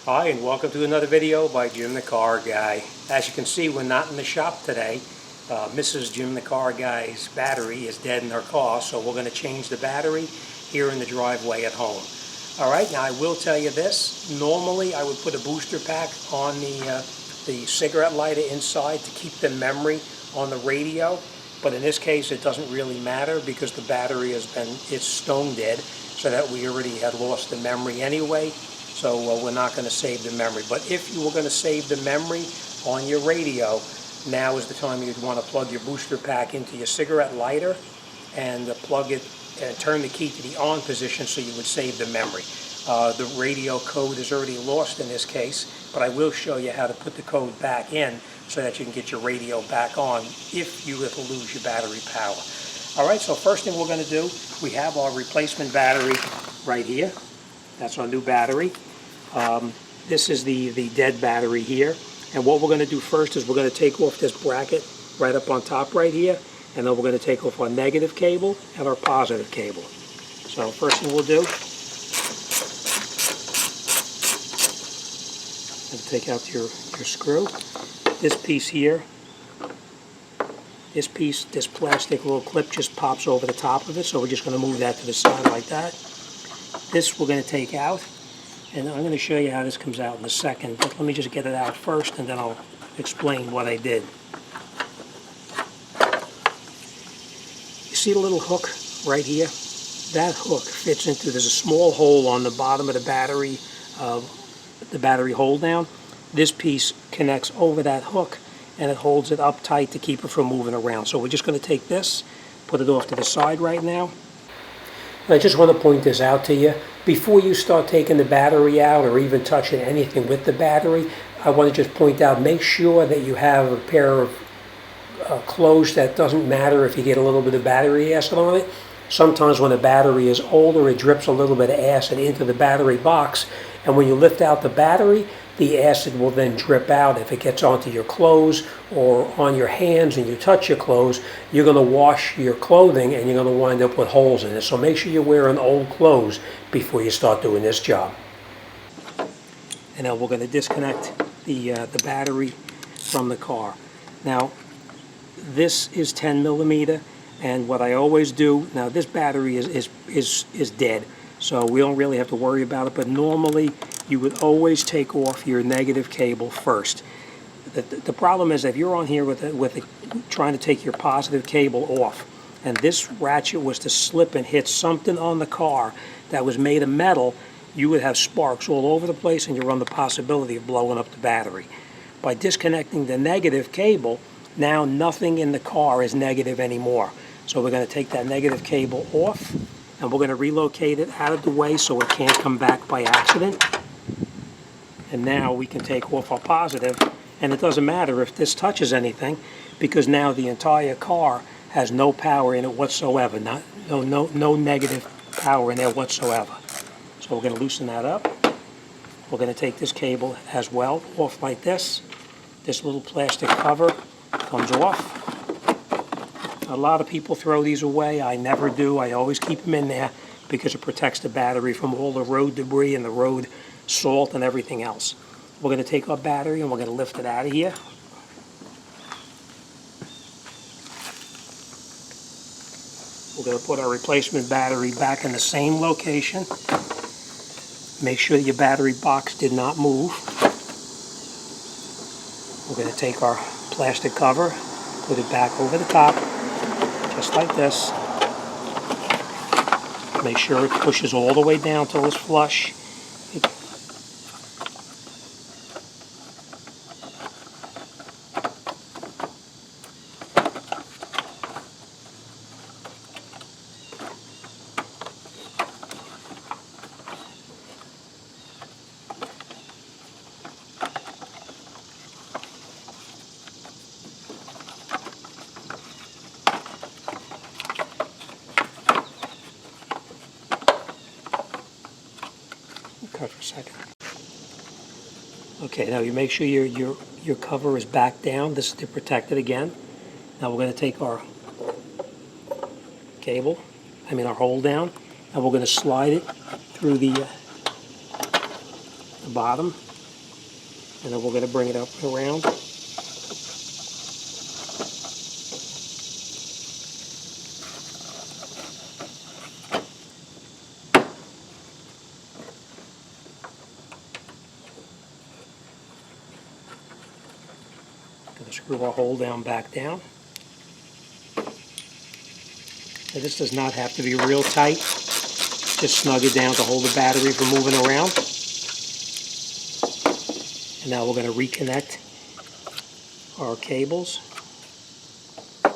Hi, and welcome to another video by Jim the Car Guy. As you can see, we're not in the shop today. Mrs. Jim the Car Guy's battery is dead in her car, so we're going to change the battery here in the driveway at home. Alright, now I will tell you this. Normally I would put a booster pack on the cigarette lighter inside to keep the memory on the radio, but in this case it doesn't really matter because the battery it's stone dead, so that we already had lost the memory anyway. So we're not going to save the memory. But if you were going to save the memory on your radio, now is the time you'd want to plug your booster pack into your cigarette lighter and plug it and turn the key to the on position so you would save the memory. The radio code is already lost in this case, but I will show you how to put the code back in so that you can get your radio back on if you were to lose your battery power. Alright, so first thing we're going to do, we have our replacement battery right here. That's our new battery. This is the dead battery here. And what we're going to do first is we're going to take off this bracket right up on top right here. And then we're going to take off our negative cable and our positive cable. So first thing we'll do, take out your screw. This piece here, this plastic little clip just pops over the top of it. So we're just going to move that to the side like that. This we're going to take out. And I'm going to show you how this comes out in a second, but let me just get it out first and then I'll explain what I did. You see the little hook right here? That hook fits into, there's a small hole on the bottom of the battery hold down. This piece connects over that hook and it holds it up tight to keep it from moving around. So we're just going to take this, put it off to the side right now. I just want to point this out to you. Before you start taking the battery out or even touching anything with the battery, I want to just point out, make sure that you have a pair of clothes that doesn't matter if you get a little bit of battery acid on it. Sometimes when a battery is older, it drips a little bit of acid into the battery box, and when you lift out the battery, the acid will then drip out. If it gets onto your clothes or on your hands and you touch your clothes, you're going to wash your clothing and you're going to wind up with holes in it. So make sure you're wearing old clothes before you start doing this job. And now we're going to disconnect the battery from the car. Now this is 10 millimeter, and what I always do, now this battery is dead, so we don't really have to worry about it, but normally you would always take off your negative cable first. The problem is if you're on here trying to take your positive cable off, and this ratchet was to slip and hit something on the car that was made of metal, you would have sparks all over the place and you run the possibility of blowing up the battery. By disconnecting the negative cable, now nothing in the car is negative anymore. So we're going to take that negative cable off and we're going to relocate it out of the way so it can't come back by accident. And now we can take off our positive, and it doesn't matter if this touches anything because now the entire car has no power in it whatsoever, no negative power in there whatsoever. So we're going to loosen that up. We're going to take this cable as well off like this. This little plastic cover comes off. A lot of people throw these away. I never do. I always keep them in there because it protects the battery from all the road debris and the road salt and everything else. We're going to take our battery and we're going to lift it out of here. We're going to put our replacement battery back in the same location. Make sure your battery box did not move. We're going to take our plastic cover, put it back over the top, just like this. Make sure it pushes all the way down till it's flush. Cut for a second. Okay, now you make sure your cover is back down. This is to protect it again. Now we're going to take our our hold down, and we're going to slide it through the bottom And then we're going to bring it up and around. Going to screw our hole down back down. Now, this does not have to be real tight. Just snug it down to hold the battery from moving around. And now we're going to reconnect our cables.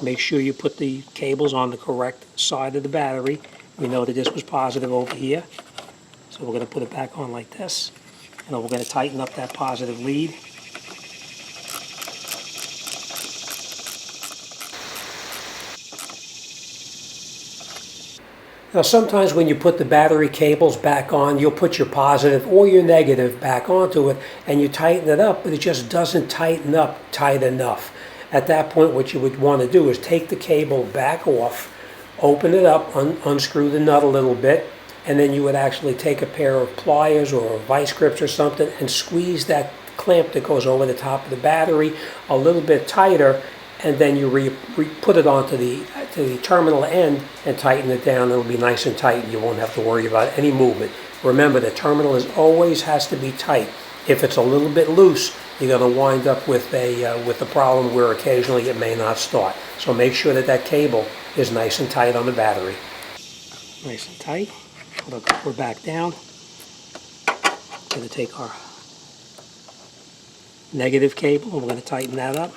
Make sure you put the cables on the correct side of the battery. We know that this was positive over here. So we're going to put it back on like this. And then we're going to tighten up that positive lead. Now sometimes when you put the battery cables back on, you'll put your positive or your negative back onto it and you tighten it up, but it just doesn't tighten up tight enough. At that point, what you would want to do is take the cable back off, open it up, unscrew the nut a little bit, and then you would actually take a pair of pliers or vice grips or something and squeeze that clamp that goes over the top of the battery a little bit tighter, and then you put it onto the terminal end and tighten it down. It'll be nice and tight and you won't have to worry about any movement. Remember, the terminal always has to be tight. If it's a little bit loose, you're going to wind up with the problem where occasionally it may not start. So make sure that that cable is nice and tight on the battery. Nice and tight. We're back down. We're going to take our negative cable and we're going to tighten that up.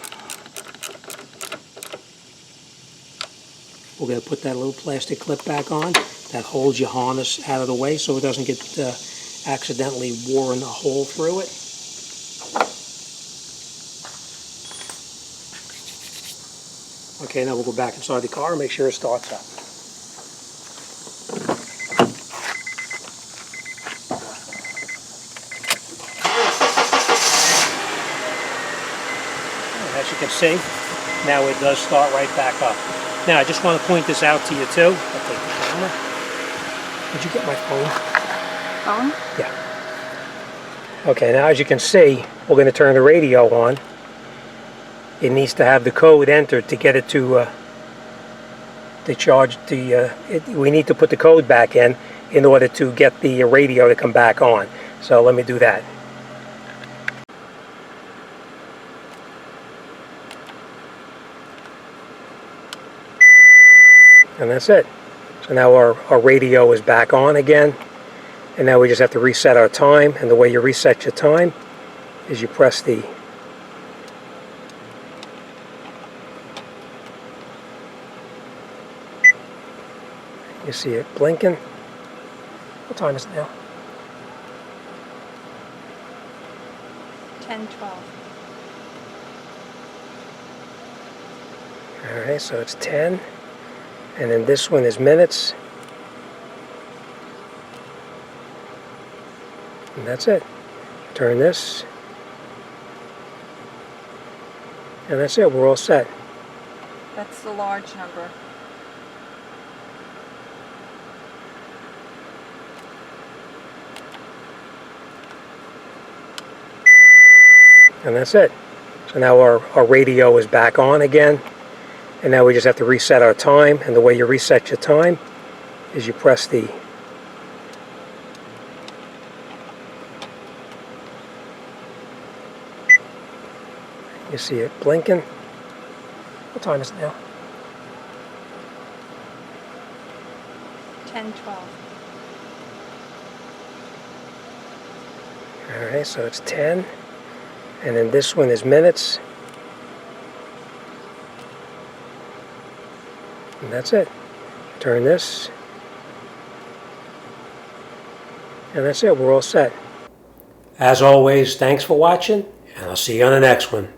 We're going to put that little plastic clip back on that holds your harness out of the way so it doesn't get accidentally worn a hole through it. Okay, now we'll go back inside the car and make sure it starts up. As you can see, now it does start right back up. Now, I just want to point this out to you too. I'll take the camera. Did you get my phone? Phone? Yeah. Okay, now as you can see, we're going to turn the radio on. It needs to have the code entered to get it to charge the. We need to put the code back in order to get the radio to come back on. So let me do that. And that's it. So now our radio is back on again. And now we just have to reset our time. And the way you reset your time is you press the you see it blinking. What time is it now? 10:12. Alright, so it's 10. And then this one is minutes. And that's it. Turn this. And that's it. We're all set. That's the large number. And that's it. So now our radio is back on again. And now we just have to reset our time. And the way you reset your time is you press the you see it blinking. What time is it now? 10:12. Alright, so it's 10. And then this one is minutes. And that's it. Turn this. And that's it. We're all set. As always, thanks for watching, and I'll see you on the next one.